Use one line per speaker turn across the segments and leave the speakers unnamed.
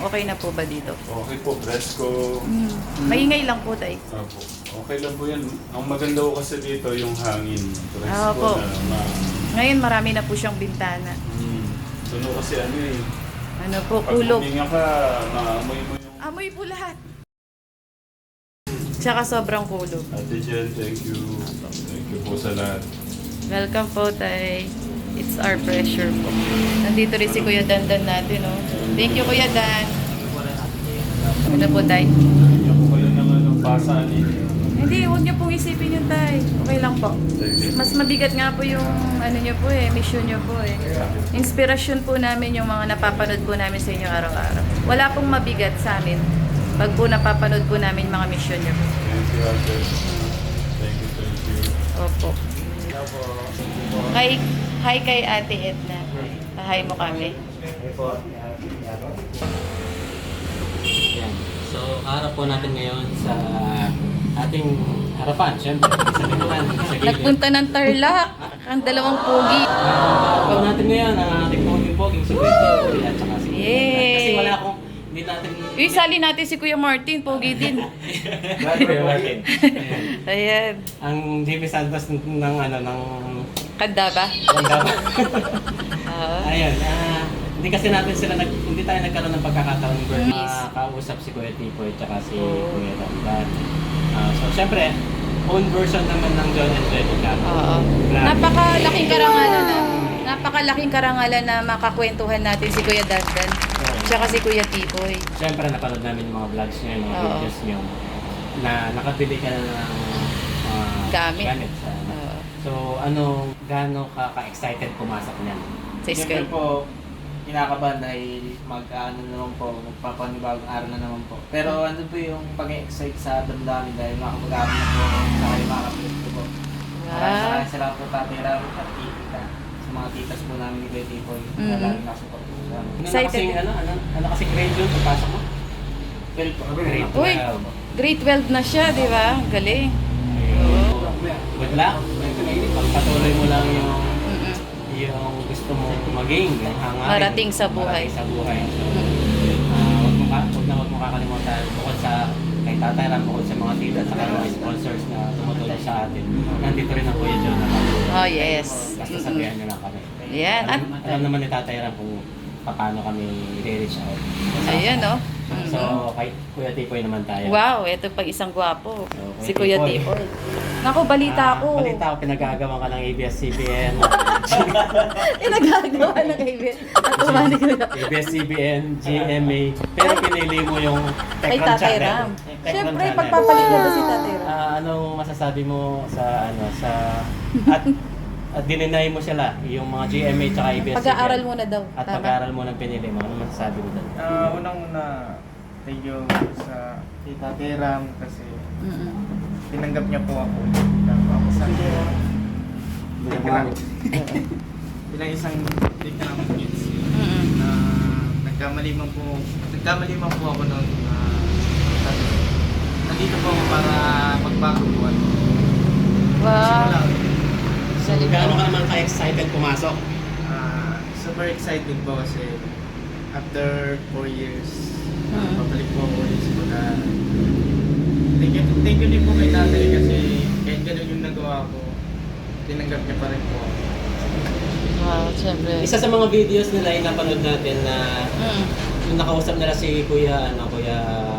Okay na po ba dito?
Okay po, presko.
Maingay lang po, tay.
Opo. Okay lang po yan. Ang maganda ko kasi dito yung hangin. Presko
Opo.
na
Ngayon marami na po siyang bintana.
Tuno kasi ano eh.
Ano po,
Pag
kulog.
huminga ka, maamoy mo yung...
Amoy po lahat. Tsaka sobrang kulog.
Ate Jen, thank you. Thank you po sa lahat.
Welcome po, tay. It's our pleasure po. Nandito rin si Kuya Dandan natin, oh. Thank you, Kuya Dan. Ano po, tay?
Hindi po kayo ng pasaan eh.
Hindi, huwag niyo pong isipin yun, tay. Okay lang po.
Thank you.
Mas mabigat nga po yung ano niyo po eh, mission niyo po eh. Inspirasyon po namin yung mga napapanood po namin sa inyo araw-araw. Wala pong mabigat sa amin pag po napapanood po namin mga mission niyo.
Thank you, Ate. Thank you, thank you.
Opo. Hi kay Ate Edna. Hi mo kami.
Yan. So, harap po natin ngayon sa ating harapan. Siyempre, sa likuran, sa gilid.
Nagpunta ng Tarlac, ang dalawang pogi.
Harap po natin ngayon ang ating poging-poging si Kuya at saka si
Yay!
Kasi wala akong, hindi natin...
Isali natin si Kuya Martin, pogi din.
Kuya Martin. Ayan.
Ayan.
Ang Jimmy Santos ng ano, ng...
Kanda ba?
Ganda ba?
Ah.
Ayun, hindi kasi natin sila hindi tayo nagkaroon ng pagkakataon
Yes.
kausap si Kuya Tipoy at saka si
Oh.
Kuya Dandan. So, syempre, own version naman ng John and Jessica.
Oo. Napakalaking karangalan na. Napakalaking karangalan na makakwentuhan natin si Kuya Dandan. Tsaka si Kuya Tipoy.
Syempre, napanood namin yung mga vlogs niyo, yung mga
Oo.
videos niyo na nakabili ka na ng
Gamit.
Sa,
Oo.
so, gaano ka-excited pumasok niyan?
Sa
Siyempre
school.
po, kinakabahan dahil mag-ano naman po, magpapanibagong araw na naman po. Pero ano po yung pag-excite sa damdamin dahil makapag-aral na po ako sa kayo makakapilit ko po.
Ah.
Maraming salamat po Tatay Rabbit at Tita sa mga titas po namin ni Kuya Tipoy na
Mhm.
laging nakasupport po sa amin.
Excited.
Ano kasing grade yun pagpasok mo?
Well po,
Grade
Uy,
12.
grade 12 na siya, di ba? Galing. Oo.
Good luck. Pagpatuloy mo lang
Mm-mm.
yung gusto mo maging, yung hangarin.
Marating sa buhay.
Marating sa buhay. So,
Mm.
wag mo kakalimutan, bukod sa kay Tatay Ram, bukod sa mga tita at saka mga sponsors na tumutulong sa atin. Nandito rin ang Kuya Jonathan.
Oh, yes.
Basta
Mm-mm.
sabihan nyo lang kami.
Yan. At,
Alam naman ni Tatay Ram kung paano kami i-reach out.
ayan, oh.
So, kay Kuya Tipoy naman tayo.
Wow, ito pag isang gwapo.
So,
Si Kuya Tipoy. Naku, balita ko.
Balita ko, pinagagawa ka ng ABS-CBN.
Nagagawa ng kaibigan. At umani ko na.
ABS-CBN, GMA. Pero pinili mo yung
Kay
Techron
Tatay
Channel.
Ram.
Techron
Siyempre,
Channel.
pagpapalit na ba si Tatay Ram?
Anong masasabi mo sa at dininay mo sila, yung mga GMA tsaka ABS-CBN?
Pag-aaral muna daw.
At
Tama.
pag-aaral mo ng pinili mo, ano masasabi mo doon?
Unang-una, thank you sa Tita Teram kasi
Mm-mm.
tinanggap niya po ako. Ako sa bilang isang Tegram kids
Mm-mm.
na nagkamali man po ako noon nandito po ako para magbago po at
Wow. Galing
Gaano
po.
ka naman ka-excited pumasok?
super excited po kasi after 4 years
Mm.
pabalik po ako ulit sa mga thank you din po kay tatay kasi kahit ganun yung nagawa ko tinanggap niya pa rin po ako.
Wow, siyempre.
Isa sa mga videos nila yung napanood natin na
Mm.
yung nakausap nila si Kuya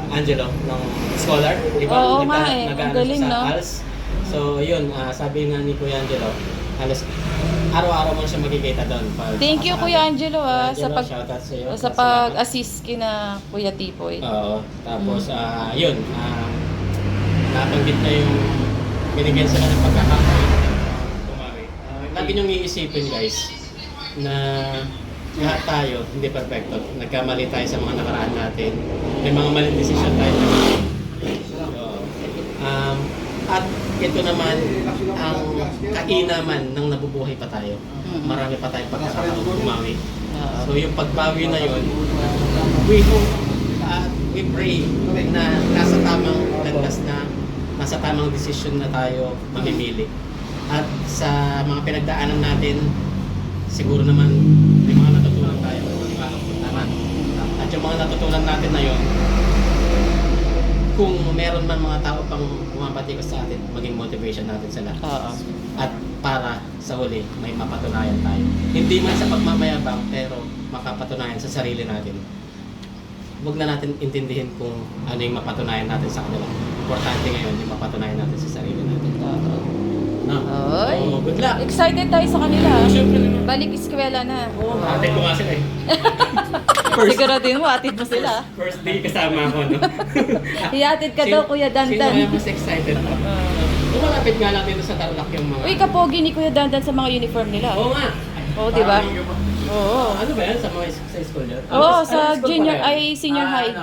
Angelo ng Scholar, di ba?
Oo nga eh, ang
Nag-ano
galing,
siya sa
no?
ALS. So yun, sabi nga ni Kuya Angelo, halos araw-araw mo siya makikita doon.
Thank you, Kuya Angelo, sa
Angelo,
pag
shoutout sa iyo.
sa pag-assist kina Kuya Tipoy.
Oo. Tapos, yun, nabanggit na yung binigyan sila ng pagkakataon na tumawi. Lagi niyong iisipin, guys, na lahat tayo, hindi perfecto. Nagkamali tayo sa mga nakaraan natin. May mga maling desisyon tayo na at ito naman ang kainaman ng nabubuhay pa tayo. Marami pa tayong pagkakataon bumawi. So yung pagbawi na yun, we hope at we pray na nasa tamang landas na, nasa tamang desisyon na tayo mamimili. At sa mga pinagdaanan natin, siguro naman may mga natutunan tayo. Tama? At At yung mga natutunan natin na yun, kung meron man mga tao pang pumapatikos sa atin, maging motivation natin sila.
Oo.
At para sa huli, may mapatunayan tayo. Hindi man sa pagmamayabang, pero makapatunayan sa sarili natin. Huwag na natin intindihin kung ano yung mapatunayan natin sa kanila. Importante ngayon yung mapatunayan natin sa sarili natin. No?
Oy.
Oh, good luck!
Excited tayo sa kanila.
Siyempre naman.
Balik eskwela na.
Oo, atid ko nga sila eh.
Siguraduhin mo, atid mo sila.
First day kasama ako, no?
Iatid ka daw, Kuya
Sino
Dandan.
kaya mas excited pa? Lumalapit nga lang dito sa Tarlac yung mga...
Uy, kapogi ni Kuya Dandan sa mga uniform nila.
Oo nga!
Oo, di ba? Oo.
Ano ba yan? Sa mga sa school yun?
Oo,
Ano
sa
school
junior,
pa yan?
ay senior high.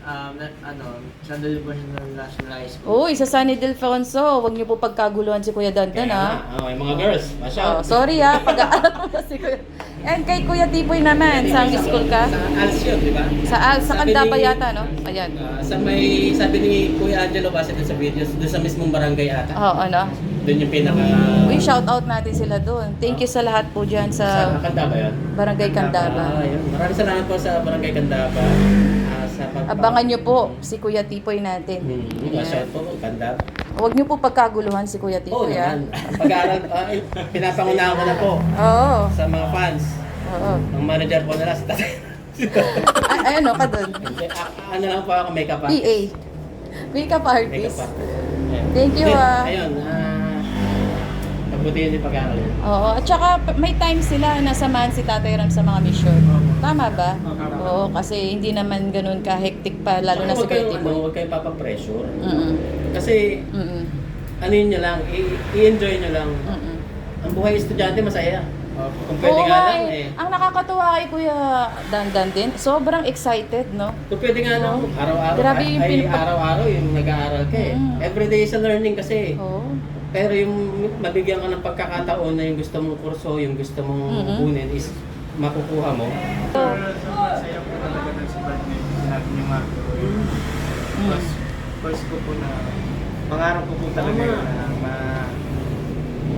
Sa National National High School.
Uy, sa San Ildefonso, huwag niyo po pagkaguluhan si Kuya Dandan,
Kaya
ha?
nga, okay, mga girls, watch out.
Oh, sorry ha, pag-aaral ko si Kuya. And kay Kuya Tipoy naman, sa school ka?
Sa ALS yun, di ba?
Sa
Sabi
Candaba
ni-
yata, no? Ayan.
Sa may, sabi ni Kuya Angelo base dun sa videos, doon sa mismong barangay ata.
Oo, ano?
Doon yung pinaka...
Uy, shout out natin sila doon. Thank you sa lahat po dyan
Sa
sa
Candaba yun?
Barangay Candaba.
Yun. Maraming salamat po sa barangay Candaba. Sa
Abangan niyo po si Kuya Tipoy natin.
Shout po, Candaba.
Huwag niyo po pagkaguluhan si Kuya
Oo
Tipoy, ha?
naman. Pag-aaral, pinapangunahan ko na po
Oo.
sa mga fans.
Oo.
Ang manager po nila, si tatay.
Ay, ano ka doon?
Ano lang po ako, makeup artist.
PA. Makeup
Makeup
artist.
artist. Ayan.
Thank you, ah.
Ayun, pagbutiin yung pag-aaral yun.
Oo, at saka may time sila na samahan si Tatay Ram sa mga mission. Tama ba? Oo, kasi hindi naman ganun ka-hectic pa, lalo na si Kuya Tipoy.
Huwag kayong papapressure.
Mm-mm.
Kasi,
Mm-mm.
ano yun nyo lang, i-enjoy nyo lang.
Mm-mm.
Ang buhay estudyante masaya. Kung pwede
Oo
nga
nga
lang
eh. Ang nakakatuwa kay Kuya Dandan din, sobrang excited, no?
Kung pwede nga lang, araw-araw,
Grabe yung
araw-araw yung nag-aaral ka eh.
Mm.
Everyday is a learning kasi.
Oo.
Pero yung mabigyan ka ng pagkakataon na yung gusto mong kurso, yung gusto mong kunin is makukuha mo.
Masaya po talaga ng si Batman. Sinabi niyo nga. First ko po na pangarap ko po talaga
Tama.
yun na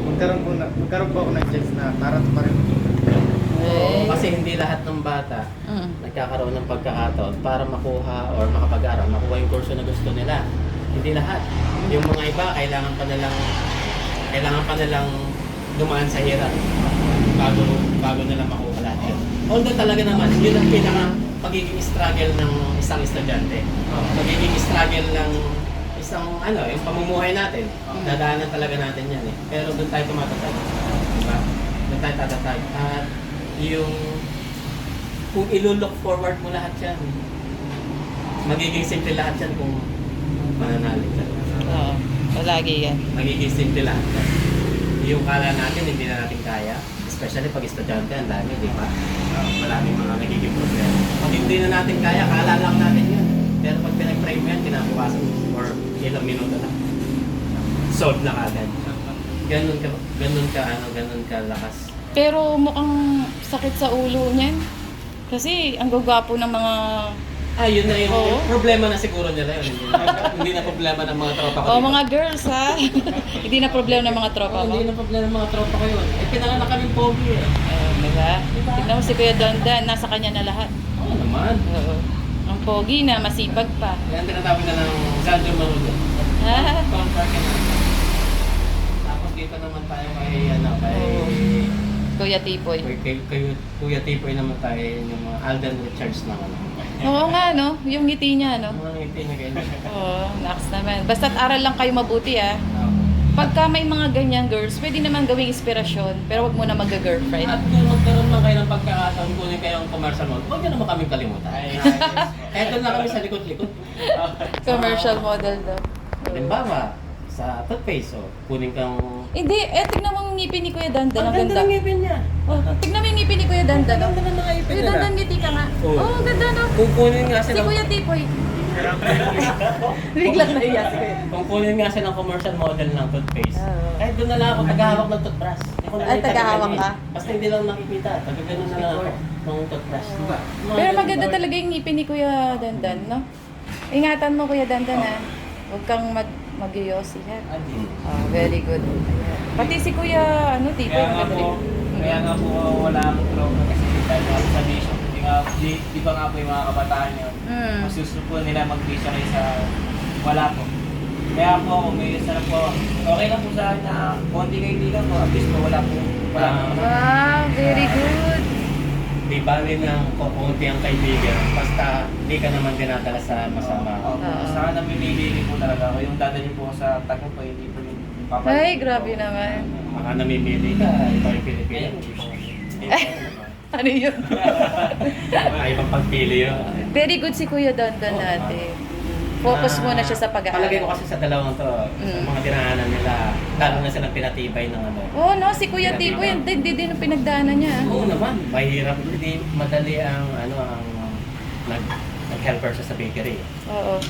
magkaroon po ako ng chance na para pa rin.
Eh.
Kasi hindi lahat ng bata
Mm.
nagkakaroon ng pagkakataon para makuha or makapag-aral, makuha yung kurso na gusto nila. Hindi lahat. Yung mga iba, kailangan pa nilang dumaan sa hirap bago nila makuha lahat yun. Although talaga naman, yun ang pinaka pagiging struggle ng isang estudyante. Magiging struggle ng isang yung pamumuhay natin. Dadaanan talaga natin yan eh. Pero doon tayo tumatatag. Diba? Doon tayo tatatag. At yung kung ilo-look forward mo lahat yan, magiging simple lahat yan kung mananalig ka.
Oo. Palagi yan.
Magiging simple lahat yan. Yung kala natin, hindi na natin kaya. Especially pag estudyante, ang dami, di ba? Maraming mga nagiging problema. Pag hindi na natin kaya, kala lang natin yun. Pero pag pinag-pray mo yan, kinabukasan or ilang minuto na. Solve na kagad. Ganun ka lakas.
Pero mukhang sakit sa ulo niyan. Kasi ang gagwapo ng mga...
Yun na yung
Oo.
problema na siguro nila yun. Hindi na problema ng mga tropa ko.
Oh,
dito.
mga girls, ha? Hindi na problema ng mga tropa mo.
Hindi na problema ng mga tropa ko yun. Pinanganak kaming pogi eh.
Diba? Tignan mo si Kuya Dandan, nasa kanya na lahat.
Oo naman.
Oo. Ang pogi na, masipag pa.
Yan tinatawag na ng Sandro Marudo.
Ha?
Contract na. Tapos dito naman tayo kay
Kuya Tipoy.
Kuya Tipoy naman tayo yung mga Alden Richards na
Oo nga, no? Yung ngiti niya, no?
Mga ngiti niya ganyan.
Oo, naks naman. Basta't aral lang kayo mabuti, ah. Pagka may mga ganyan girls, pwede naman gawing inspirasyon, pero wag mo na mag-girlfriend.
At kung magkaroon man kayo ng pagkakataon, kunin kayo ang commercial mode, huwag nyo naman kaming kalimutan. Kahit doon lang kami sa likod-likod.
Commercial model daw.
Halimbawa, sa toothpaste, kunin kang...
Hindi, tignan mo yung ngipin ni Kuya Dandan.
Ang ganda ng ngipin niya.
Oh, tignan mo yung ngipin ni Kuya Dandan.
Ang ganda ng mga ngipin
Kuya
nila.
Dandan, ngiti ka nga.
Oo.
Oh, ganda, no?
Kung kunin nga
Si
sila...
Kuya Tipoy. Biglang nahiya si Kuya.
Kung kunin nga silang commercial model ng toothpaste,
Oo.
kahit doon na lang ako tagahawak ng toothbrush. Hindi ko na
Ay, tagahawak ka?
Basta hindi lang nakikita. Tagaganon na lang ako ng toothbrush.
Pero maganda talaga yung ngipin ni Kuya Dandan, no? Ingatan mo, Kuya Dandan, ha? Huwag kang mag-yosi, ha? Oh, very good. Pati si Kuya, Tipoy,
Kaya nga
maganda
po,
rin.
kaya nga po wala akong tropa kasi dahil ako sa mission, hindi Di ba nga po yung mga kabataan yun, mas gusto po nila mag-visa kaysa wala po. Kaya po ako, may isa lang po, okay lang po sa akin na konti kaibigan po, at least po wala po.
Wow, very good.
Di bali ng kukunti ang kaibigan, basta di ka naman dinadala sa masama.
Opo, saka namimili po talaga ako. Yung dadalhin po sa tago po, hindi po yung papalit.
Ay, grabe naman.
Baka namimili ka, iba yung Pilipino.
Ano yun?
Ay, ibang pagpili yun.
Very good si Kuya Dandan natin. Focus muna siya sa pag-aaral.
Palagay ko kasi sa dalawang to, sa mga dinaanan nila, lalo na silang pinatibay ng ano.
Oh, no, si Kuya Tipo, hindi din ang pinagdaanan niya.
Oo naman, mahirap. Hindi madali ang nag-helper siya sa bakery.
Oo.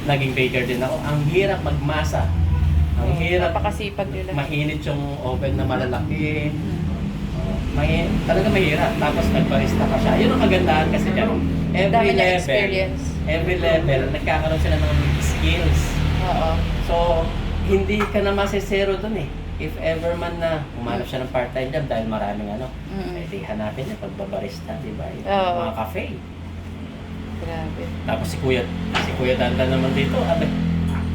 Naging baker din ako. Ang hirap magmasa. Ang hirap.
Napakasipag nila.
Mainit yung oven na malalaki. Talaga mahirap. Tapos nagbarista pa siya. Yun ang kagandahan kasi dyan.
Dami niya experience.
Every level, nagkakaroon sila ng skills.
Oo.
So, hindi ka na masisero dun eh. If ever man na umanap siya ng part-time job dahil maraming pwede hanapin niya pagbabarista, di ba? Yung
Oo.
mga cafe.
Grabe.
Tapos si Kuya Dandan naman dito,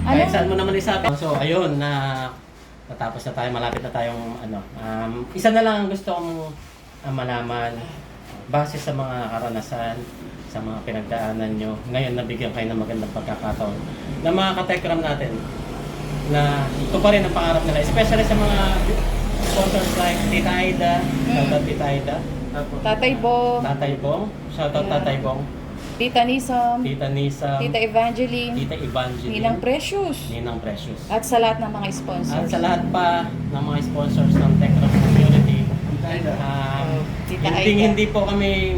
kahit saan mo naman isabi. So, ayun, natapos na tayo, malapit na tayong isa na lang ang gusto kong malaman, base sa mga karanasan, sa mga pinagdaanan nyo, ngayon nabigyan kayo ng magandang pagkakataon na mga katekram natin, na ito pa rin ang pangarap nila, especially sa mga sponsors like Tita Aida, shoutout Tita Aida,
Tatay Bo,
Tatay Bong, shoutout
Yeah.
Tatay Bong,
Tita Nisom,
Tita Nisa,
Tita Evangeline,
Tita Evangeline,
Ninang Precious,
Ninang Precious.
at sa lahat ng mga
At
sponsors.
sa lahat pa ng mga sponsors ng Techcraft community,
Tita Aida.
hindi po kami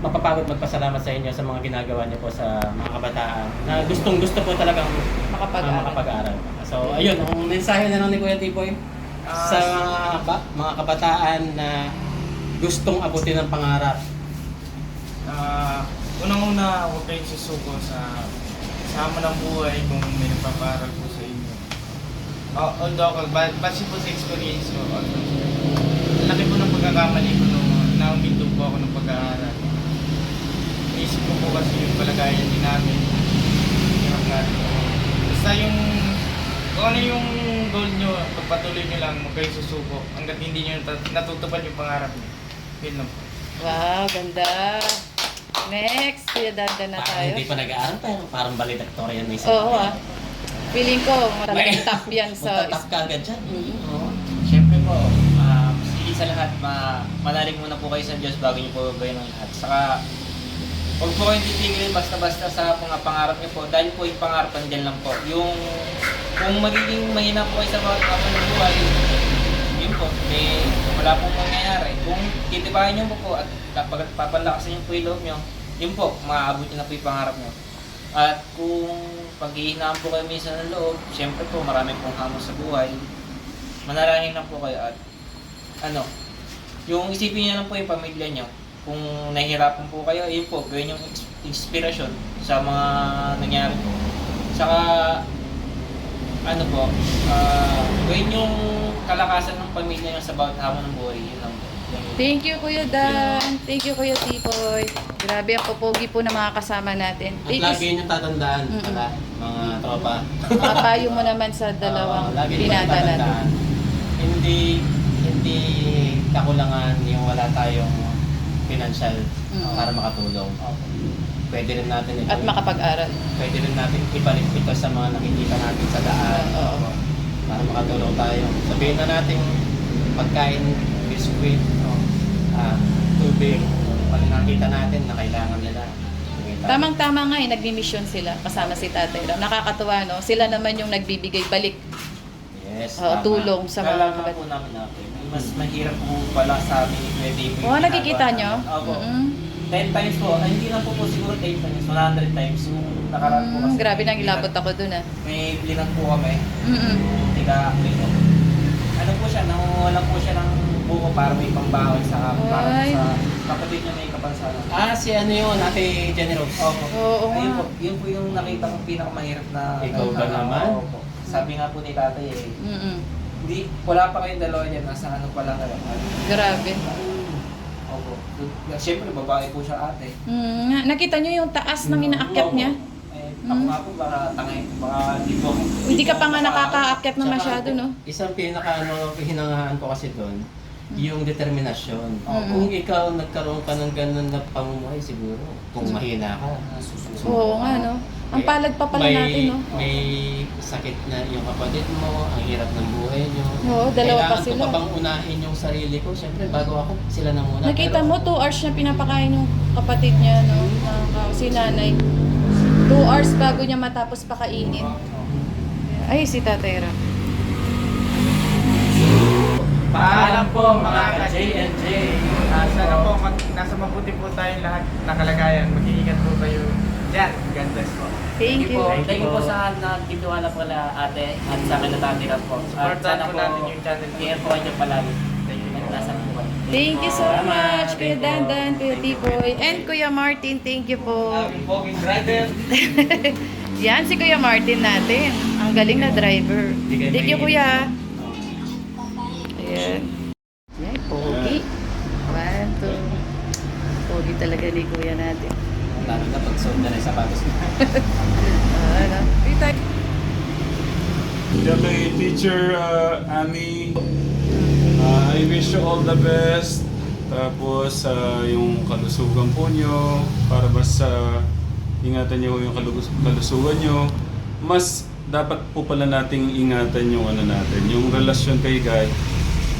mapapagod magpasalamat sa inyo sa mga ginagawa niyo po sa mga kabataan na gustong-gusto po talagang
Makapag-aral.
makapag-aral. So, ayun, ang mensahe na lang ni Kuya Tipoy sa mga kabataan na gustong abutin ng pangarap.
Unang-una, huwag kayong susuko sa hamon ng buhay kung may nagpaparal po sa inyo. Although, base po sa experience ko, laki po ng pagkakamali ko nung nauminto po ako ng pag-aaral. Naisip ko po kasi yung palagayan din namin. Basta yung, kung ano yung goal nyo, pagpatuloy nyo lang, huwag kayong susuko hanggat hindi nyo natutupad yung pangarap nyo. Yun lang po.
Wow, ganda. Next, Kuya Dandan na
Parang
tayo.
hindi pa nag-aaral, pero parang valedictorian na isa.
Oo Feeling ko, talagang top yan sa...
Magtatap ka agad dyan. Oo.
Siyempre po, sige sa lahat, manalig muna po kayo sa Diyos bago niyo po gawin ang lahat. Saka, huwag po kayong titigilin basta-basta sa mga pangarap niyo po. Dahil po yung pangarap nandiyan lang po. Kung magiging mahina po kayo sa mga kapal ng buhay, yun po, wala pong mangyayari. Kung titibayan niyo po at papalakasin niyo po yung loob niyo, yun po, maaabot niyo na po yung pangarap niyo. At kung pag-iinaan po kayo minsan ng loob, siyempre po marami pong hamon sa buhay, manalangin lang po kayo at yung isipin niyo lang po yung pamilya niyo. Kung nahihirapan po kayo, yun po, gawin yung inspirasyon sa mga nangyari po. Saka, gawin yung kalakasan ng pamilya niyo sa bawat hamon ng buhay, yun lang po.
Thank you, Kuya Dan. Thank you, Kuya Tipoy. Grabe ang popogi po ng mga kasama natin.
At lagi nyo tatandaan pala, mga tropa.
Mga payo mo naman sa dalawang
lagi nyo
binata natin.
tatandaan. Hindi kakulangan yung wala tayong financial para makatulong. Pwede rin natin ito.
At makapag-aral.
Pwede rin natin ibalik ito sa mga nakikita natin sa daan.
Oo.
Para makatulong tayo. Sabihin na natin pagkain, biskuit, tubig. Pag nakita natin na kailangan nila.
Tamang-tama nga nagmi-mission sila kasama si Tatay Ram. Nakakatuwa, no? Sila naman yung nagbibigay balik.
Yes,
Tulong sa mga
Kailangan
kabat.
po namin mas mahirap po pala sa amin ni Kuya Dave.
Oo, nakikita nyo?
Opo.
Mm-mm.
10 times po, hindi lang po siguro 10 times, 100 times yung nakaraan po kasi.
Grabe nang ilabot ako dun,
May blinan po kami,
Mm-mm.
tiga Aquino. Ano po siya, nangunguha po siya ng buko para may pambaon sa para
Ay.
sa kapatid niya may kapansanan.
Si ano yun, Ate Generous.
Opo.
Oo
Ayun
nga.
po, yun po yung nakita kong pinakamahirap na...
Ikaw ba naman?
Opo. Sabi nga po ni tatay
Mm-mm.
wala pa kayong dalawa dyan, nasa ano pa lang kayo.
Grabe.
Opo. Siyempre, babae po siya ate.
Nakita nyo yung taas ng inaakyat niya?
Eh, ako nga po, baka tangay, baka di po.
Hindi ka pa nga nakakaakyat na masyado, no?
Isang hinangahan ko kasi doon, yung determinasyon.
Opo.
Kung ikaw nagkaroon ka ng ganun na pamumuhay siguro, kung mahina ka, susunod.
Oo nga, no? Ang palad pa pala natin, no?
May sakit na yung kapatid mo, ang hirap ng buhay nyo.
Oo, dalawa pa
Kailangan ko
sila.
pa bang unahin yung sarili ko? Siyempre, bago ako, sila na muna.
Nakita
Pero-
mo, 2 hours niya pinapakain yung kapatid niya, no? Si nanay. 2 hours bago niya matapos pakainin. Ay, si Tatay Ram.
Paalam po mga ka-J&J. Sana po nasa mabuti po tayong lahat na kalagayan. Mag-iingat po kayo dyan. God bless po.
Thank you.
Thank you po sa nagtitiwala pala ate at sa akin na tatira po. At
Supportan po natin yung channel.
i-care po kayo palagi. Nasa po.
Thank you so much, Kuya Dandan, Kuya Tiboy, and Kuya Martin. Thank you po.
Walking driver.
Yan si Kuya Martin natin. Ang galing na driver. Thank you, Kuya. Ayan. Yan, pogi. 1, 2. Pogi talaga ni Kuya natin.
Lalo na pag suot na rin sapatos na.
Ano? Kita.
Yeah, kay Teacher Ami, I wish you all the best. Tapos yung kalusugan po nyo, para mas ingatan nyo yung kalusugan nyo. Mas dapat po pala nating ingatan yung natin, yung relasyon kay Guy,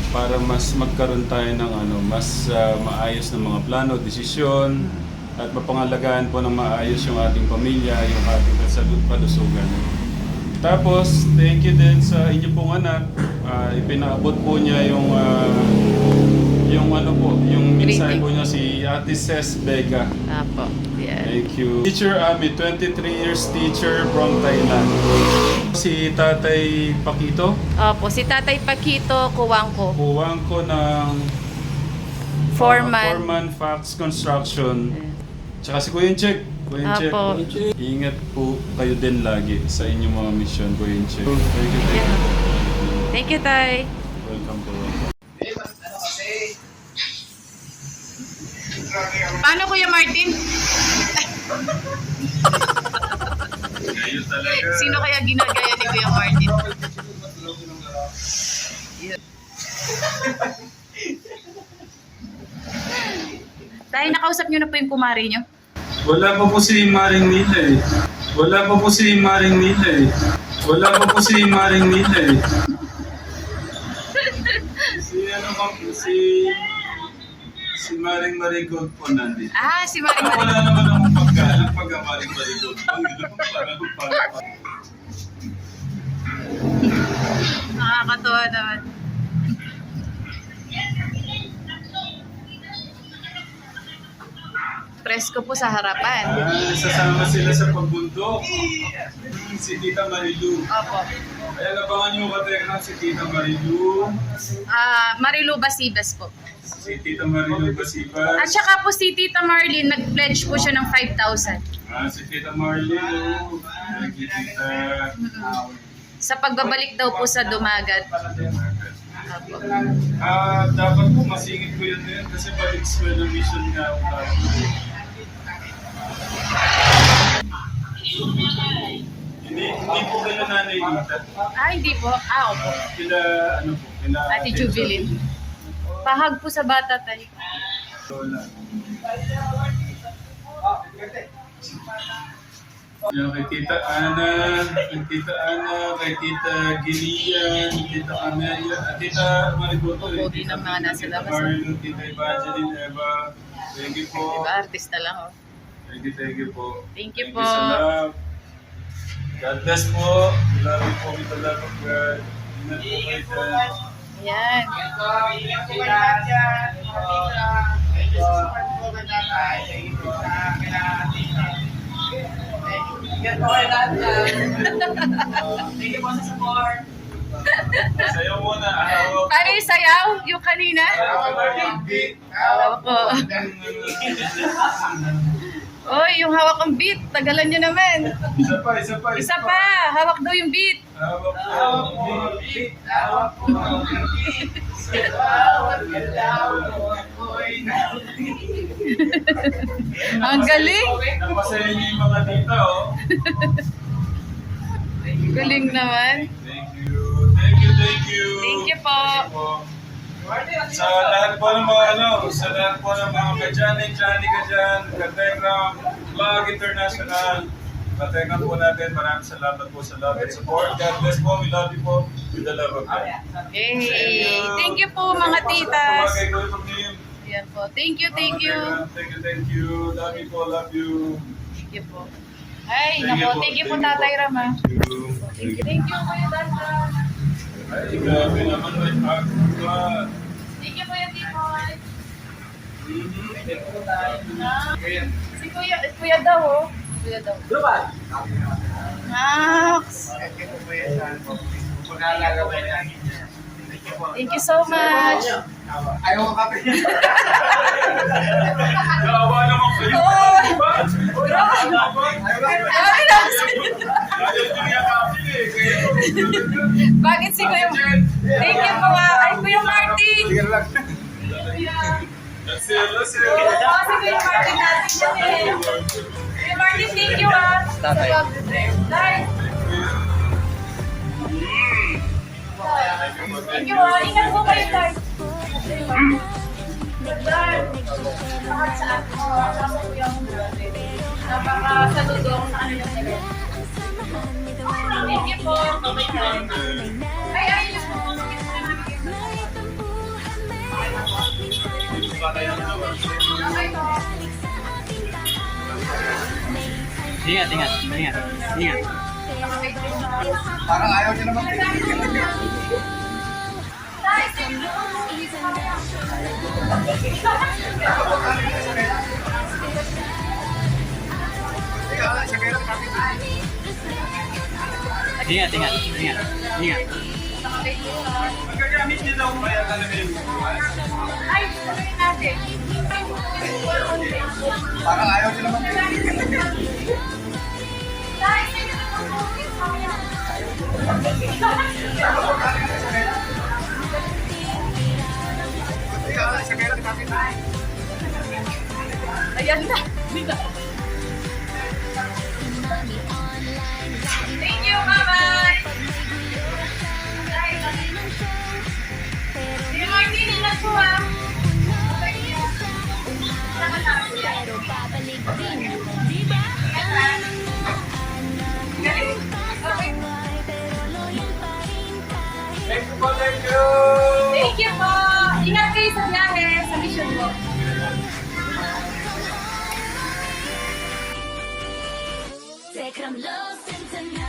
para mas magkaroon tayo ng mas maayos na mga plano, desisyon, at mapangalagaan po ng maayos yung ating pamilya, yung ating kalusugan. Tapos, thank you din sa inyo pong anak. Ipinaabot po niya yung mensahe po niya, si Ate Ces Vega.
Apo. Yan.
Thank you. Teacher Ami, 23 years teacher from Thailand. Si Tatay Pakito,
Opo, si Tatay Pakito Kuwangko.
kuwang ko ng
Foreman.
Foreman Fax Construction. Tsaka si Kuya Check. Kuya Check.
Apo.
Ingat po kayo din lagi sa inyong mga mission, Kuya Check. Thank you, thank you.
Thank you, Tay.
Welcome po.
Paano, Kuya Martin?
Kayo talaga.
Sino kaya ginagaya ni Kuya Martin? Tay, nakausap niyo na po yung kumari niyo?
Wala pa po si Maring Nila eh. Wala pa po si Maring Nila eh. Wala pa po si Maring Nila eh. Si Maring Marigold po nandito.
Ah, si Maring
Wala
Martin.
naman akong pagkalang pagka Maring Marigold. Parang
Nakakatuwa naman. Presko po sa harapan.
sasama sila sa pagbundok. Si Tita Marilu.
Opo.
Kaya nabangan niyo katekna si Tita Marilu.
Marilu Basibas po.
Si Tita Marilu Basibas.
At saka po si Tita Marlene, nag-pledge po siya ng 5,000
Si Tita Marlene. Thank you, Tita.
sa pagbabalik daw po sa Dumagat. Opo.
Dapat po masingit ko yun din kasi balik school ng mission nga ako tayo. Hindi po kila Nanay Lita.
Hindi po. Opo.
Kila kila
Ate Jubilin. Pahag po sa bata tayo.
Lola. Yan, kay Tita Ana, kay Tita Gilian, Tita Amelia, Tita Marigoto,
Pogi ng mga nasa labas,
Marlo, Tita Evangeline, Eva. Thank you po.
Diba, artista lang, oh.
Thank you po.
Thank you
Thank
po.
you sa love. God bless po. Love you po with the love of God. Ingat po kayo dyan.
Yan.
Ingat po kayo lahat dyan. Thank you sa support po kay tatay. Thank you po sa kailangan tita. Ingat po kayo lahat dyan. Thank you po sa support.
Sayaw muna. Ahawak.
Ano yung sayaw? Yung kanina?
Ahawak.
Alam po. Oy, yung hawak ang beat. Tagalan nyo naman.
Isa pa, isa pa.
Isa pa. Hawak daw yung beat.
Hawak mo.
Ang galing.
Napasaya niyo yung mga tita, oh.
Galing naman.
Thank you. Thank you, thank you.
Thank you po.
Sa lahat po ng mga sa lahat po ng mga Johnny ka dyan, Katengram, Vlog International, Katengram po natin, maraming salamat po sa love and support. God bless po, we love you po, with the love of God.
Yay! Thank you po mga titas.
Tumagay ko yung name.
Yan po. Thank you, thank you.
Thank you. Love you po, love you.
Thank you po. Ay, nako, thank you po Tatay Rama.
Thank you.
Thank you Kuya Danta.
Ay, grabe naman, may pagkakas.
Thank you Kuya Timoy.
Mm-hmm.
Si Kuya daw oh. Kuya daw. Max! Thank you so much.
Ayaw ko kape.
Gawa naman kayo.
Oy!
Ayaw
Ay, Max!
nyo niya kape eh.
Bakit si Kuya? Thank you po Ay, Kuya Martin!
That's it, that's it.
Oo, si Kuya Martin natin yan eh. Kuya Martin, thank you
Tatay.
Tay. Thank you Ingat po kayo, Tay. Tay. Lahat sa ako. Ako yung napakasaludo ako sa kanila nila. Thank you po. Ay, ayos po. Okay po.
Ingat, ingat, ingat, ingat.
Parang ayaw niya naman.
Ingat, ingat, ingat, ingat.
Magagamit niyo daw ba yan talaga yung
Ay, sabihin natin.
Parang ayaw niya naman.
Ayan na. Thank you, bye-bye. Sige, Martin, ingat po ha. Galing. Okay.
Thank you po, thank you.
Thank you po. Ingat kayo sa biyahe, sa mission mo.
Take I'm lost in tonight.